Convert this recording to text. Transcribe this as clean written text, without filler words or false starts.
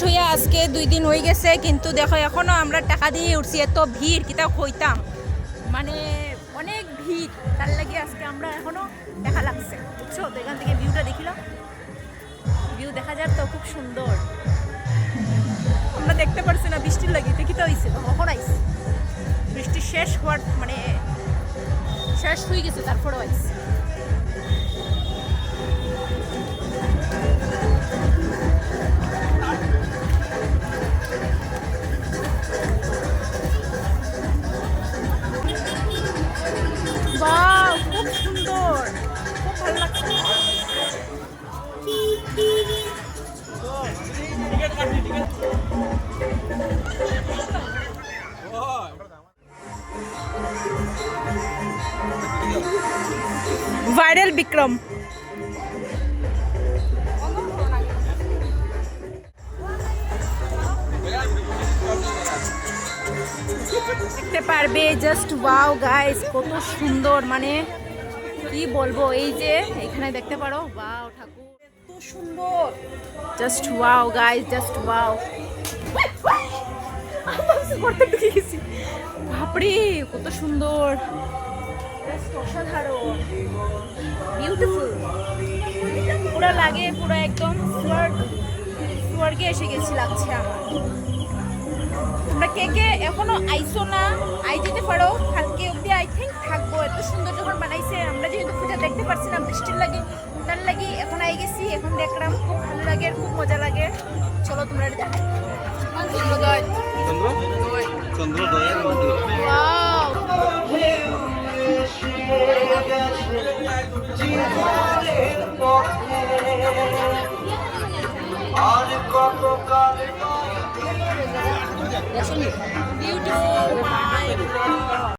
হইয়া আজকে 2 দিন হয়ে গেছে, কিন্তু দেখো এখনো আমরা টাকা দিয়ে উঠছি। এত ভিড় কিতা হইতাম, মানে অনেক ভিড়, তার লাগে আজকে আমরা এখনো দেখা লাগছে, বুঝছো? তো এখান থেকে ভিউটা দেখিলাম, ভিউ দেখা যায় তো খুব সুন্দর। আমরা দেখতে পারছি না বৃষ্টির লাগে, দেখিতে হয়েছে কখন আইস, বৃষ্টি শেষ হওয়ার মানে শেষ হয়ে গেছে তারপরেও আইস। বাহ, খুব সুন্দর, খুব ভালো লাগছে। ভাইরাল বিক্রম। দেখতে পারবে, জাস্ট ওয়াও গাইস, কত সুন্দর, মানে কি বলবো। এই যে এখানে দেখতে পারো, ওয়াও ঠাকুর এত সুন্দর, just wow guys, just wow. বাপরে কত সুন্দর, জাস্ট অসাধারণ, বিউটিফুল, পুরো লাগে, পুরো একদম স্বর্গে এসে গেছি লাগছে আমার। তোমরা কে কে এখনো আইসো না, আই যেতে পারো, কালকে অব্দি আই থিঙ্ক থাকবো। এত সুন্দর যখন বানাইছে, আমরা যেহেতু পূজা দেখতে পারছি না বৃষ্টির লাগে, তার লাগি এখন আই গেছি, এখন দেখলাম, খুব ভালো লাগে, খুব মজা লাগে। চলো তোমরা চন্দ্রোদয়, চন্দ্রোদয়ের মন্দির। আর কত কাল